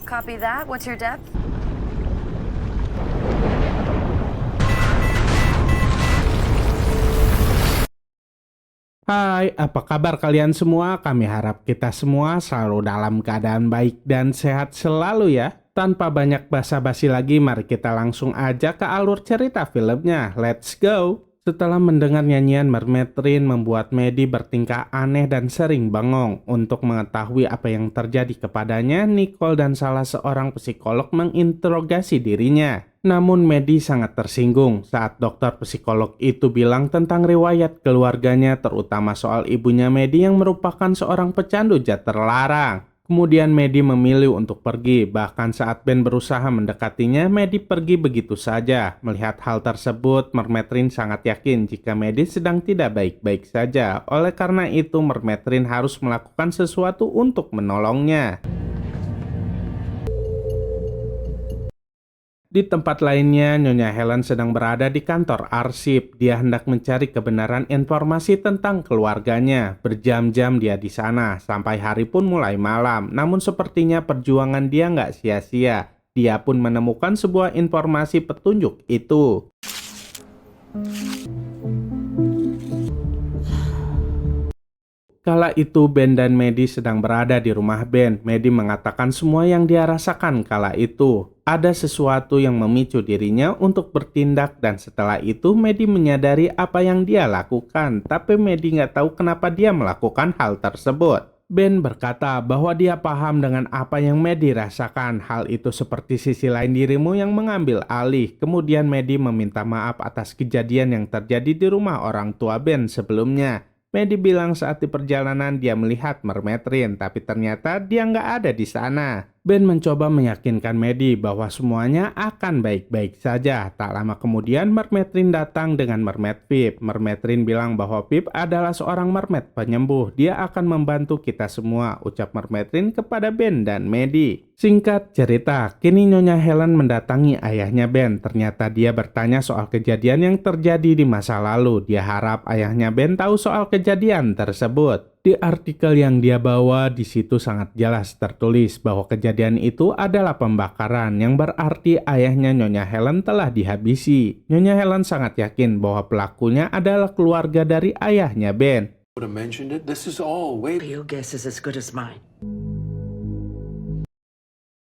Copy that. What's your depth? Hai, apa kabar kalian semua? Kami harap kita semua selalu dalam keadaan baik dan sehat selalu ya. Tanpa banyak basa-basi lagi, mari kita langsung aja ke alur cerita filmnya. Let's go! Setelah mendengar nyanyian Mermaid Rin membuat Maddie bertingkah aneh dan sering bengong. Untuk mengetahui apa yang terjadi kepadanya, Nicole dan salah seorang psikolog menginterogasi dirinya. Namun Maddie sangat tersinggung saat dokter psikolog itu bilang tentang riwayat keluarganya, terutama soal ibunya Maddie yang merupakan seorang pecandu zat terlarang. Kemudian Maddie memilih untuk pergi, bahkan saat Ben berusaha mendekatinya, Maddie pergi begitu saja. Melihat hal tersebut, Mermaid Rin sangat yakin jika Maddie sedang tidak baik-baik saja. Oleh karena itu, Mermaid Rin harus melakukan sesuatu untuk menolongnya. Di tempat lainnya, Nyonya Helen sedang berada di kantor arsip. Dia hendak mencari kebenaran informasi tentang keluarganya. Berjam-jam dia di sana, sampai hari pun mulai malam. Namun sepertinya perjuangan dia nggak sia-sia. Dia pun menemukan sebuah informasi petunjuk itu. Kala itu Ben dan Maddie sedang berada di rumah Ben. Maddie mengatakan semua yang dia rasakan kala itu. Ada sesuatu yang memicu dirinya untuk bertindak dan setelah itu Maddie menyadari apa yang dia lakukan. Tapi Maddie nggak tahu kenapa dia melakukan hal tersebut. Ben berkata bahwa dia paham dengan apa yang Maddie rasakan. Hal itu seperti sisi lain dirimu yang mengambil alih. Kemudian Maddie meminta maaf atas kejadian yang terjadi di rumah orang tua Ben sebelumnya. Maddie bilang saat di perjalanan dia melihat Mermaid Rin, tapi ternyata dia nggak ada di sana. Ben mencoba meyakinkan Maddie bahwa semuanya akan baik-baik saja. Tak lama kemudian Mermaid Rin datang dengan Mermaid Pip. Mermaid Rin bilang bahwa Pip adalah seorang mermaid penyembuh. Dia akan membantu kita semua, ucap Mermaid Rin kepada Ben dan Maddie. Singkat cerita, kini Nyonya Helen mendatangi ayahnya Ben. Ternyata dia bertanya soal kejadian yang terjadi di masa lalu. Dia harap ayahnya Ben tahu soal kejadian tersebut. Di artikel yang dia bawa, di situ sangat jelas tertulis bahwa kejadian itu adalah pembakaran, yang berarti ayahnya Nyonya Helen telah dihabisi. Nyonya Helen sangat yakin bahwa pelakunya adalah keluarga dari ayahnya Ben. Would have mentioned it. This is all way. Your guess is as good as mine.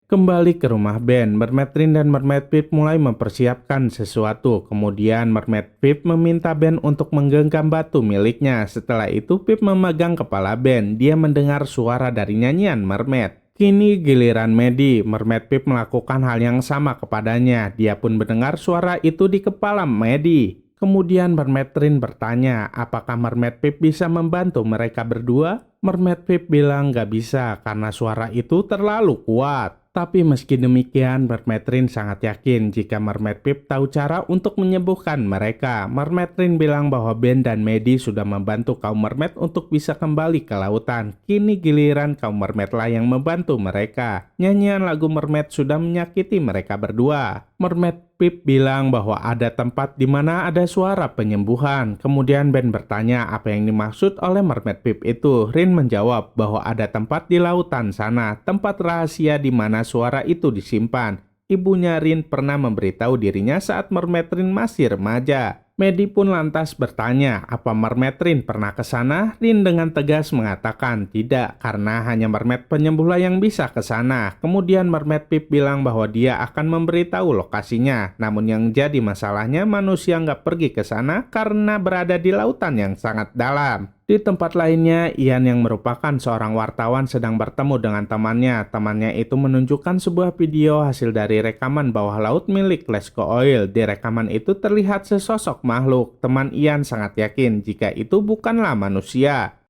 Kembali ke rumah Ben, Mermaid Rin dan Mermaid Pip mulai mempersiapkan sesuatu. Kemudian Mermaid Pip meminta Ben untuk menggenggam batu miliknya. Setelah itu Pip memegang kepala Ben. Dia mendengar suara dari nyanyian Mermaid. Kini giliran Maddie. Mermaid Pip melakukan hal yang sama kepadanya. Dia pun mendengar suara itu di kepala Maddie. Kemudian Mermaid Rin bertanya, apakah Mermaid Pip bisa membantu mereka berdua? Mermaid Pip bilang gak bisa karena suara itu terlalu kuat. Tapi meski demikian, Mermaid Rin sangat yakin jika Mermaid Pip tahu cara untuk menyembuhkan mereka. Mermaid Rin bilang bahwa Ben dan Maddie sudah membantu kaum mermaid untuk bisa kembali ke lautan. Kini giliran kaum mermaid lah yang membantu mereka. Nyanyian lagu Mermaid sudah menyakiti mereka berdua. Mermaid Pip bilang bahwa ada tempat di mana ada suara penyembuhan. Kemudian Ben bertanya apa yang dimaksud oleh Mermaid Pip itu. Rin menjawab bahwa ada tempat di lautan sana, tempat rahasia di mana suara itu disimpan. Ibunya Rin pernah memberitahu dirinya saat Mermaid Rin masih remaja. Maddie pun lantas bertanya, apa Mermaid Rin pernah ke sana? Rin dengan tegas mengatakan tidak, karena hanya mermaid penyembuhlah yang bisa ke sana. Kemudian Mermaid Pip bilang bahwa dia akan memberitahu lokasinya. Namun yang jadi masalahnya manusia nggak pergi ke sana karena berada di lautan yang sangat dalam. Di tempat lainnya, Ian yang merupakan seorang wartawan sedang bertemu dengan temannya. Temannya itu menunjukkan sebuah video hasil dari rekaman bawah laut milik Lesko Oil. Di rekaman itu terlihat sesosok makhluk. Teman Ian sangat yakin jika itu bukanlah manusia.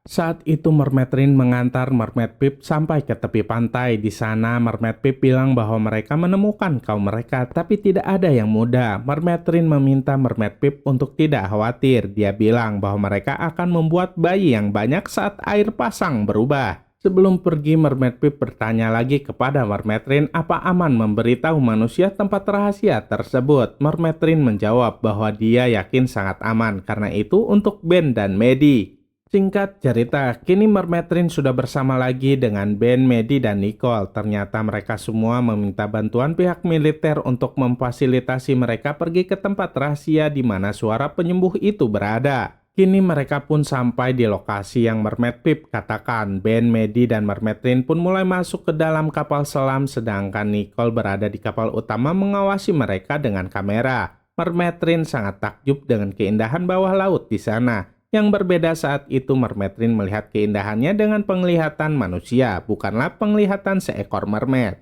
Saat itu Mermaid Rin mengantar Mermaid Pip sampai ke tepi pantai. Di sana Mermaid Pip bilang bahwa mereka menemukan kaum mereka, tapi tidak ada yang muda. Mermaid Rin meminta Mermaid Pip untuk tidak khawatir. Dia bilang bahwa mereka akan membuat bayi yang banyak saat air pasang berubah. Sebelum pergi, Mermaid Pip bertanya lagi kepada Mermaid Rin apa aman memberitahu manusia tempat rahasia tersebut. Mermaid Rin menjawab bahwa dia yakin sangat aman, karena itu untuk Ben dan Maddie. Singkat cerita, kini Mermaid Rin sudah bersama lagi dengan Ben, Maddie, dan Nicole. Ternyata mereka semua meminta bantuan pihak militer untuk memfasilitasi mereka pergi ke tempat rahasia di mana suara penyembuh itu berada. Kini mereka pun sampai di lokasi yang Mermaid Pip katakan. Ben, Maddie, dan Mermaid Rin pun mulai masuk ke dalam kapal selam, sedangkan Nicole berada di kapal utama mengawasi mereka dengan kamera. Mermaid Rin sangat takjub dengan keindahan bawah laut di sana. Yang berbeda saat itu Mermaid Rin melihat keindahannya dengan penglihatan manusia, bukanlah penglihatan seekor mermaid.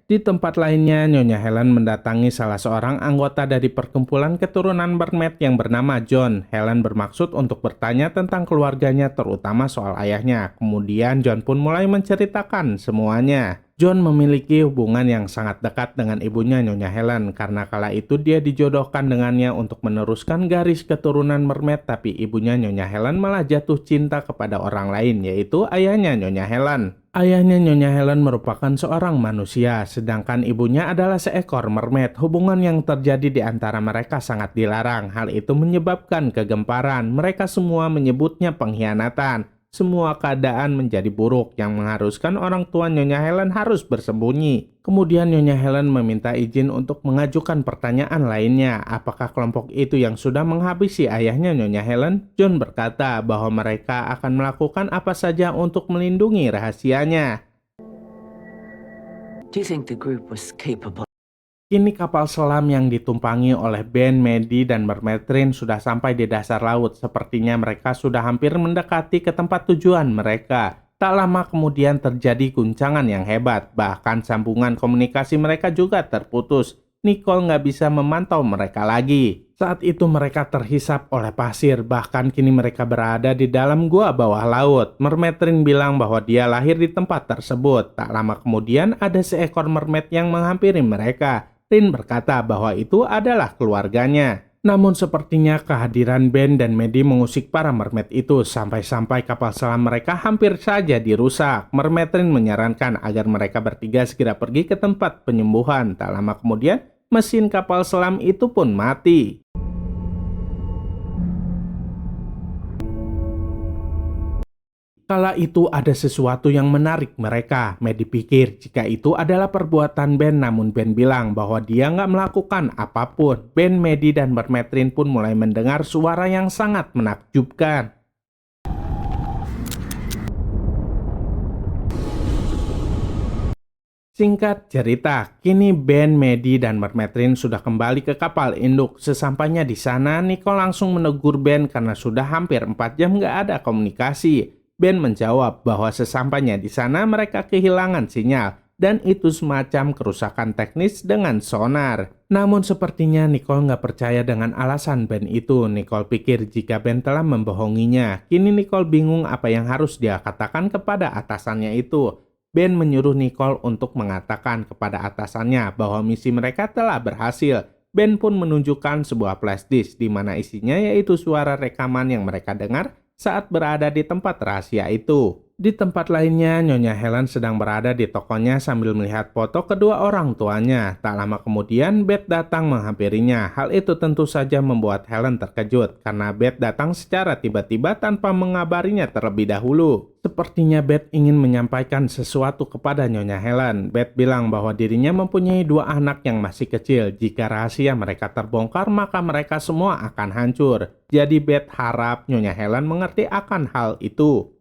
Di tempat lainnya, Nyonya Helen mendatangi salah seorang anggota dari perkumpulan keturunan mermaid yang bernama John. Helen bermaksud untuk bertanya tentang keluarganya, terutama soal ayahnya. Kemudian John pun mulai menceritakan semuanya. John memiliki hubungan yang sangat dekat dengan ibunya Nyonya Helen karena kala itu dia dijodohkan dengannya untuk meneruskan garis keturunan mermaid, tapi ibunya Nyonya Helen malah jatuh cinta kepada orang lain, yaitu ayahnya Nyonya Helen. Ayahnya Nyonya Helen merupakan seorang manusia, sedangkan ibunya adalah seekor mermaid. Hubungan yang terjadi di antara mereka sangat dilarang. Hal itu menyebabkan kegemparan. Mereka semua menyebutnya pengkhianatan. Semua keadaan menjadi buruk yang mengharuskan orang tua Nyonya Helen harus bersembunyi. Kemudian Nyonya Helen meminta izin untuk mengajukan pertanyaan lainnya. Apakah kelompok itu yang sudah menghabisi ayahnya Nyonya Helen? John berkata bahwa mereka akan melakukan apa saja untuk melindungi rahasianya. Do you think the group was capable? Kini kapal selam yang ditumpangi oleh Ben, Maddie, dan Mermaid Rin sudah sampai di dasar laut. Sepertinya mereka sudah hampir mendekati ke tempat tujuan mereka. Tak lama kemudian terjadi guncangan yang hebat. Bahkan sambungan komunikasi mereka juga terputus. Nicole nggak bisa memantau mereka lagi. Saat itu mereka terhisap oleh pasir. Bahkan kini mereka berada di dalam gua bawah laut. Mermaid Rin bilang bahwa dia lahir di tempat tersebut. Tak lama kemudian ada seekor mermaid yang menghampiri mereka. Rin berkata bahwa itu adalah keluarganya. Namun sepertinya kehadiran Ben dan Maddie mengusik para mermaid itu sampai-sampai kapal selam mereka hampir saja dirusak. Mermaid Rin menyarankan agar mereka bertiga segera pergi ke tempat penyembuhan. Tak lama kemudian mesin kapal selam itu pun mati. Kala itu ada sesuatu yang menarik mereka. Maddie pikir jika itu adalah perbuatan Ben, namun Ben bilang bahwa dia nggak melakukan apapun. Ben, Maddie, dan Mermaid Rin pun mulai mendengar suara yang sangat menakjubkan. Singkat cerita, kini Ben, Maddie, dan Mermaid Rin sudah kembali ke kapal induk. Sesampainya di sana, Nicole langsung menegur Ben karena sudah hampir 4 jam nggak ada komunikasi. Ben menjawab bahwa sesampainya di sana mereka kehilangan sinyal dan itu semacam kerusakan teknis dengan sonar. Namun sepertinya Nicole nggak percaya dengan alasan Ben itu. Nicole pikir jika Ben telah membohonginya. Kini Nicole bingung apa yang harus dia katakan kepada atasannya itu. Ben menyuruh Nicole untuk mengatakan kepada atasannya bahwa misi mereka telah berhasil. Ben pun menunjukkan sebuah flash disk di mana isinya yaitu suara rekaman yang mereka dengar saat berada di tempat rahasia itu. Di tempat lainnya, Nyonya Helen sedang berada di tokonya sambil melihat foto kedua orang tuanya. Tak lama kemudian, Beth datang menghampirinya. Hal itu tentu saja membuat Helen terkejut, karena Beth datang secara tiba-tiba tanpa mengabarinya terlebih dahulu. Sepertinya Beth ingin menyampaikan sesuatu kepada Nyonya Helen. Beth bilang bahwa dirinya mempunyai 2 anak yang masih kecil. Jika rahasia mereka terbongkar, maka mereka semua akan hancur. Jadi Beth harap Nyonya Helen mengerti akan hal itu.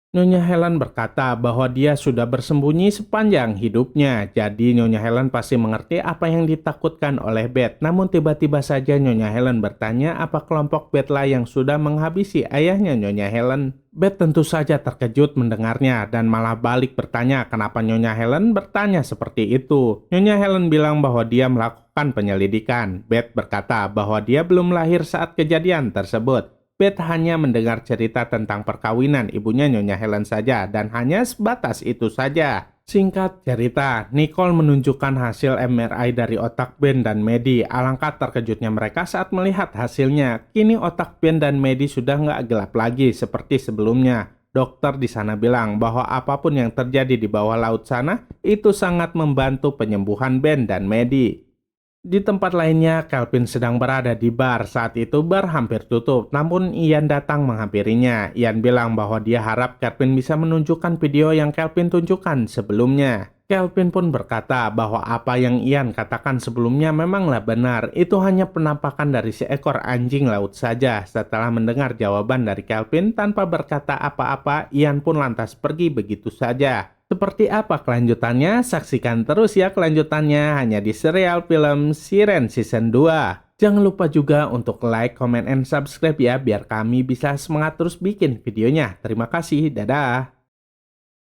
Nyonya Helen berkata bahwa dia sudah bersembunyi sepanjang hidupnya, jadi Nyonya Helen pasti mengerti apa yang ditakutkan oleh Beth. Namun tiba-tiba saja Nyonya Helen bertanya apa kelompok Beth lah yang sudah menghabisi ayahnya Nyonya Helen. Beth tentu saja terkejut mendengarnya dan malah balik bertanya kenapa Nyonya Helen bertanya seperti itu. Nyonya Helen bilang bahwa dia melakukan penyelidikan. Beth berkata bahwa dia belum lahir saat kejadian tersebut. Beth hanya mendengar cerita tentang perkawinan ibunya Nyonya Helen saja dan hanya sebatas itu saja. Singkat cerita, Nicole menunjukkan hasil MRI dari otak Ben dan Maddie. Alangkah terkejutnya mereka saat melihat hasilnya. Kini otak Ben dan Maddie sudah nggak gelap lagi seperti sebelumnya. Dokter di sana bilang bahwa apapun yang terjadi di bawah laut sana itu sangat membantu penyembuhan Ben dan Maddie. Di tempat lainnya, Kelvin sedang berada di bar. Saat itu bar hampir tutup, namun Ian datang menghampirinya. Ian bilang bahwa dia harap Kelvin bisa menunjukkan video yang Kelvin tunjukkan sebelumnya. Kelvin pun berkata bahwa apa yang Ian katakan sebelumnya memanglah benar. Itu hanya penampakan dari seekor anjing laut saja. Setelah mendengar jawaban dari Kelvin tanpa berkata apa-apa, Ian pun lantas pergi begitu saja. Seperti apa kelanjutannya? Saksikan terus ya kelanjutannya hanya di serial film Siren Season 2. Jangan lupa juga untuk like, comment, and subscribe ya biar kami bisa semangat terus bikin videonya. Terima kasih, dadah.